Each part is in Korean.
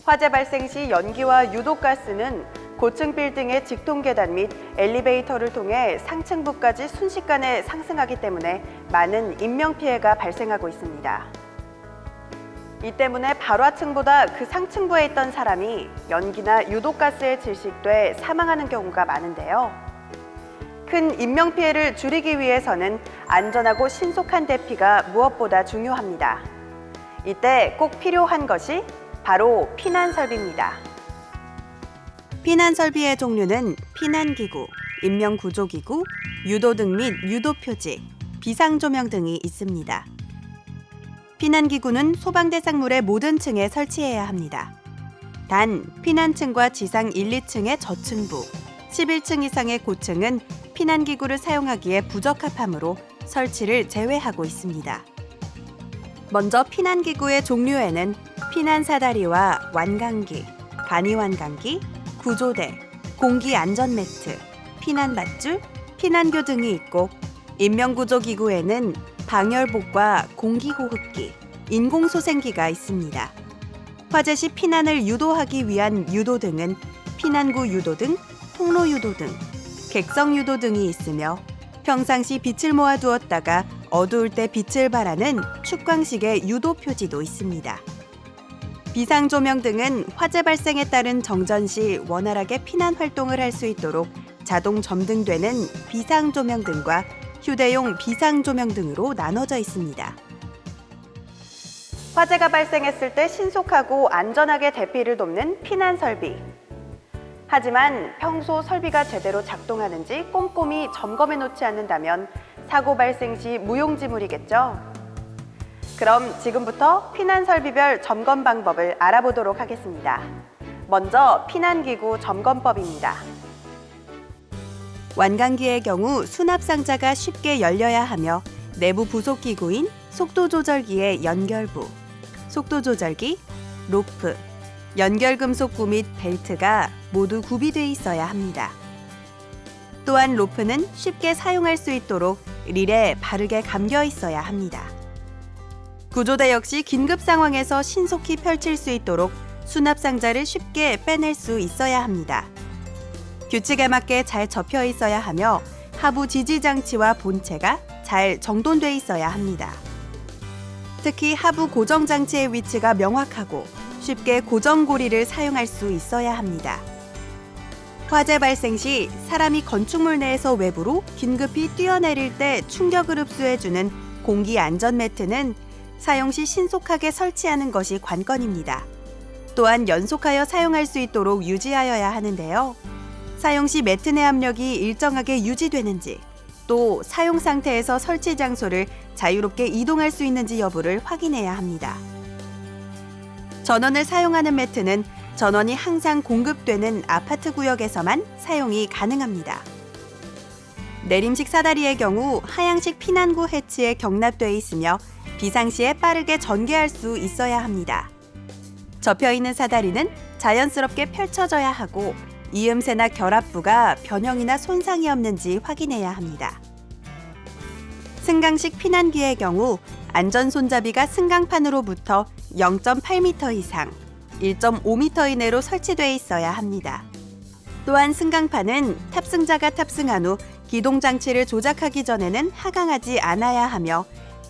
화재 발생 시 연기와 유독가스는 고층 빌딩의 직통 계단 및 엘리베이터를 통해 상층부까지 순식간에 상승하기 때문에 많은 인명피해가 발생하고 있습니다. 이 때문에 발화층보다 그 상층부에 있던 사람이 연기나 유독가스에 질식돼 사망하는 경우가 많은데요. 큰 인명피해를 줄이기 위해서는 안전하고 신속한 대피가 무엇보다 중요합니다. 이때 꼭 필요한 것이 바로 피난설비입니다. 피난설비의 종류는 피난기구, 인명구조기구, 유도등 및 유도표지, 비상조명 등이 있습니다. 피난기구는 소방대상물의 모든 층에 설치해야 합니다. 단, 피난층과 지상 1, 2층의 저층부, 11층 이상의 고층은 피난기구를 사용하기에 부적합하므로 설치를 제외하고 있습니다. 먼저 피난기구의 종류에는 피난사다리와 완강기, 간이완강기, 구조대, 공기안전매트, 피난밧줄, 피난교 등이 있고 인명구조기구에는 방열복과 공기호흡기, 인공소생기가 있습니다. 화재 시 피난을 유도하기 위한 유도등은 피난구 유도등, 통로 유도등, 객석 유도등이 있으며 평상시 빛을 모아 두었다가 어두울 때 빛을 발하는 축광식의 유도 표지도 있습니다. 비상조명 등은 화재 발생에 따른 정전 시 원활하게 피난 활동을 할 수 있도록 자동 점등되는 비상조명 등과 휴대용 비상조명 등으로 나눠져 있습니다. 화재가 발생했을 때 신속하고 안전하게 대피를 돕는 피난 설비. 하지만 평소 설비가 제대로 작동하는지 꼼꼼히 점검해 놓지 않는다면 사고 발생 시 무용지물이겠죠? 그럼 지금부터 피난 설비별 점검 방법을 알아보도록 하겠습니다. 먼저 피난기구 점검법입니다. 완강기의 경우 수납상자가 쉽게 열려야 하며 내부 부속기구인 속도조절기의 연결부, 속도조절기, 로프, 연결금속구 및 벨트가 모두 구비돼 있어야 합니다. 또한 로프는 쉽게 사용할 수 있도록 릴에 바르게 감겨 있어야 합니다. 구조대 역시 긴급 상황에서 신속히 펼칠 수 있도록 수납상자를 쉽게 빼낼 수 있어야 합니다. 규칙에 맞게 잘 접혀 있어야 하며 하부 지지장치와 본체가 잘 정돈돼 있어야 합니다. 특히 하부 고정장치의 위치가 명확하고 쉽게 고정고리를 사용할 수 있어야 합니다. 화재 발생 시 사람이 건축물 내에서 외부로 긴급히 뛰어내릴 때 충격을 흡수해주는 공기안전매트는 사용 시 신속하게 설치하는 것이 관건입니다. 또한 연속하여 사용할 수 있도록 유지하여야 하는데요. 사용 시 매트 내 압력이 일정하게 유지되는지, 또 사용 상태에서 설치 장소를 자유롭게 이동할 수 있는지 여부를 확인해야 합니다. 전원을 사용하는 매트는 전원이 항상 공급되는 아파트 구역에서만 사용이 가능합니다. 내림식 사다리의 경우 하향식 피난구 해치에 경납되어 있으며 비상시에 빠르게 전개할 수 있어야 합니다. 접혀있는 사다리는 자연스럽게 펼쳐져야 하고 이음새나 결합부가 변형이나 손상이 없는지 확인해야 합니다. 승강식 피난기의 경우 안전손잡이가 승강판으로부터 0.8m 이상, 1.5m 이내로 설치되어 있어야 합니다. 또한 승강판은 탑승자가 탑승한 후 기동장치를 조작하기 전에는 하강하지 않아야 하며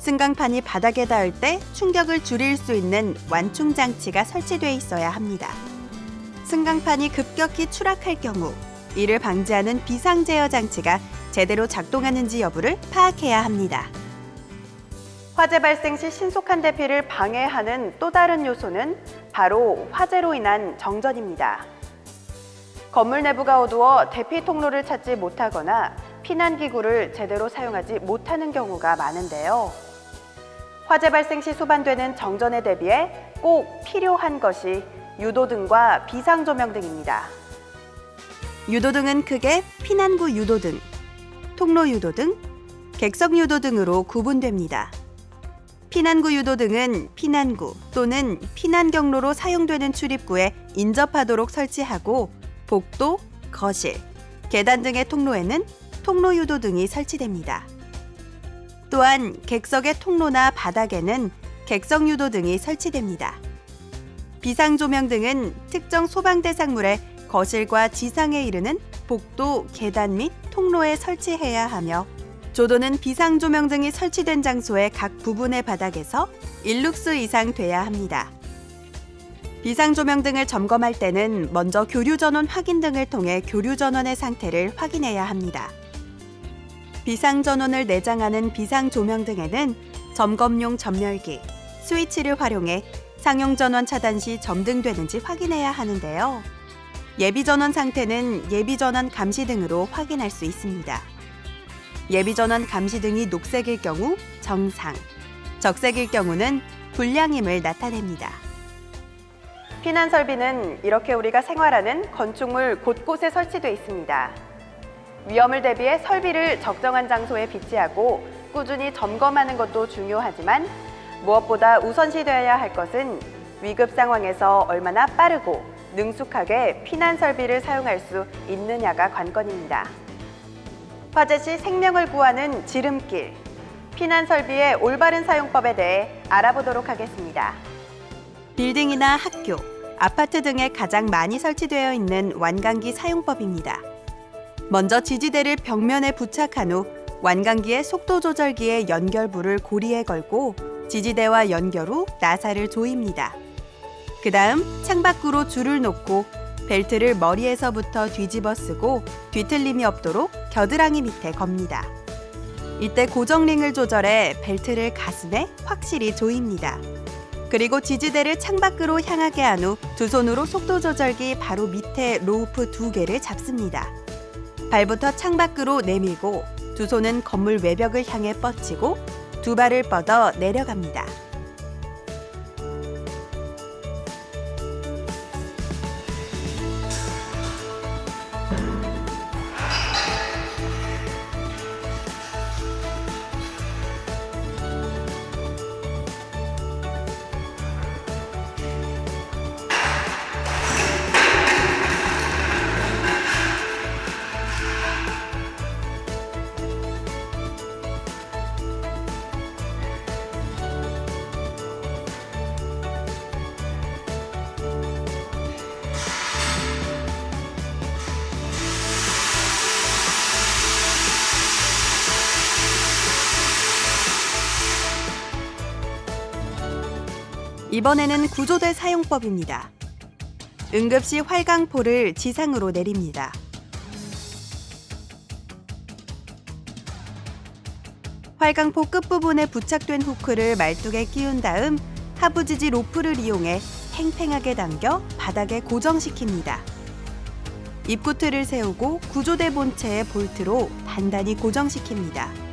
승강판이 바닥에 닿을 때 충격을 줄일 수 있는 완충장치가 설치되어 있어야 합니다. 승강판이 급격히 추락할 경우 이를 방지하는 비상제어 장치가 제대로 작동하는지 여부를 파악해야 합니다. 화재 발생 시 신속한 대피를 방해하는 또 다른 요소는 바로 화재로 인한 정전입니다. 건물 내부가 어두워 대피 통로를 찾지 못하거나 피난기구를 제대로 사용하지 못하는 경우가 많은데요. 화재 발생 시 수반되는 정전에 대비해 꼭 필요한 것이 유도등과 비상조명 등입니다. 유도등은 크게 피난구 유도등, 통로 유도등, 객석 유도등으로 구분됩니다. 피난구 유도등은 피난구 또는 피난 경로로 사용되는 출입구에 인접하도록 설치하고 복도, 거실, 계단 등의 통로에는 통로 유도등이 설치됩니다. 또한 객석의 통로나 바닥에는 객석 유도등이 설치됩니다. 비상조명 등은 특정 소방대상물의 거실과 지상에 이르는 복도, 계단 및 통로에 설치해야 하며 조도는 비상조명 등이 설치된 장소의 각 부분의 바닥에서 1룩스 이상 돼야 합니다. 비상조명 등을 점검할 때는 먼저 교류전원 확인 등을 통해 교류전원의 상태를 확인해야 합니다. 비상전원을 내장하는 비상조명 등에는 점검용 전멸기, 스위치를 활용해 상용전원 차단 시 점등되는지 확인해야 하는데요. 예비전원 상태는 예비전원 감시 등으로 확인할 수 있습니다. 예비전원 감시 등이 녹색일 경우 정상, 적색일 경우는 불량임을 나타냅니다. 피난 설비는 이렇게 우리가 생활하는 건축물 곳곳에 설치되어 있습니다. 위험을 대비해 설비를 적정한 장소에 비치하고 꾸준히 점검하는 것도 중요하지만 무엇보다 우선시되어야 할 것은 위급 상황에서 얼마나 빠르고 능숙하게 피난 설비를 사용할 수 있느냐가 관건입니다. 화재 시 생명을 구하는 지름길, 피난 설비의 올바른 사용법에 대해 알아보도록 하겠습니다. 빌딩이나 학교, 아파트 등에 가장 많이 설치되어 있는 완강기 사용법입니다. 먼저 지지대를 벽면에 부착한 후 완강기의 속도 조절기의 연결부를 고리에 걸고 지지대와 연결 후 나사를 조입니다. 그 다음 창밖으로 줄을 놓고 벨트를 머리에서부터 뒤집어 쓰고 뒤틀림이 없도록 겨드랑이 밑에 겁니다. 이때 고정링을 조절해 벨트를 가슴에 확실히 조입니다. 그리고 지지대를 창밖으로 향하게 한 후 두 손으로 속도 조절기 바로 밑에 로프 2개를 잡습니다. 발부터 창밖으로 내밀고 두 손은 건물 외벽을 향해 뻗치고 두 발을 뻗어 내려갑니다. 이번에는 구조대 사용법입니다. 응급시 활강포를 지상으로 내립니다. 활강포 끝부분에 부착된 후크를 말뚝에 끼운 다음 하부지지 로프를 이용해 팽팽하게 당겨 바닥에 고정시킵니다. 입구틀을 세우고 구조대 본체에 볼트로 단단히 고정시킵니다.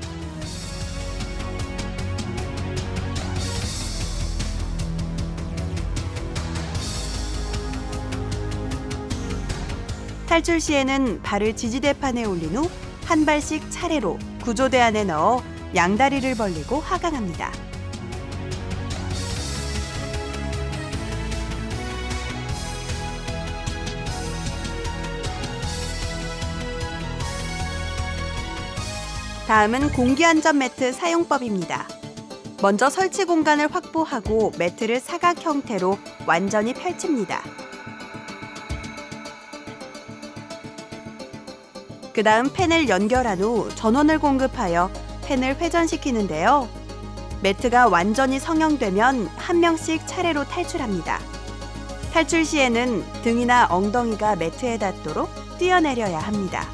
탈출 시에는 발을 지지대판에 올린 후 한 발씩 차례로 구조대 안에 넣어 양다리를 벌리고 하강합니다. 다음은 공기안전 매트 사용법입니다. 먼저 설치 공간을 확보하고 매트를 사각 형태로 완전히 펼칩니다. 그 다음 팬을 연결한 후 전원을 공급하여 팬을 회전시키는데요. 매트가 완전히 성형되면 한 명씩 차례로 탈출합니다. 탈출 시에는 등이나 엉덩이가 매트에 닿도록 뛰어내려야 합니다.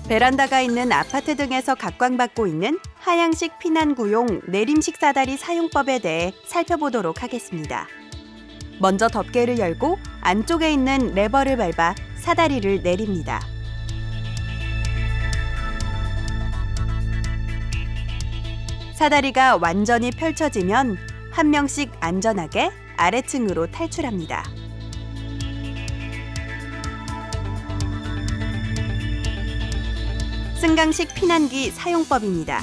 베란다가 있는 아파트 등에서 각광받고 있는 하향식 피난구용 내림식 사다리 사용법에 대해 살펴보도록 하겠습니다. 먼저 덮개를 열고 안쪽에 있는 레버를 밟아 사다리를 내립니다. 사다리가 완전히 펼쳐지면 한 명씩 안전하게 아래층으로 탈출합니다. 승강식 피난기 사용법입니다.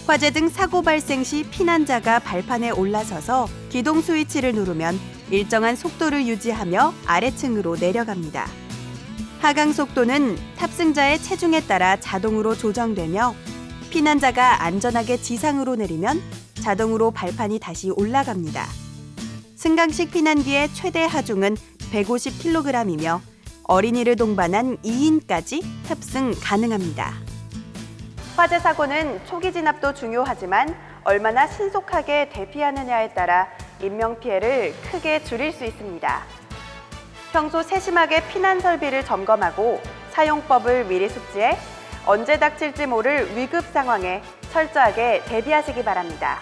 화재 등 사고 발생 시 피난자가 발판에 올라서서 기동 스위치를 누르면 일정한 속도를 유지하며 아래층으로 내려갑니다. 하강 속도는 탑승자의 체중에 따라 자동으로 조정되며 피난자가 안전하게 지상으로 내리면 자동으로 발판이 다시 올라갑니다. 승강식 피난기의 최대 하중은 150kg이며 어린이를 동반한 2인까지 탑승 가능합니다. 화재 사고는 초기 진압도 중요하지만 얼마나 신속하게 대피하느냐에 따라 인명피해를 크게 줄일 수 있습니다. 평소 세심하게 피난 설비를 점검하고 사용법을 미리 숙지해 언제 닥칠지 모를 위급 상황에 철저하게 대비하시기 바랍니다.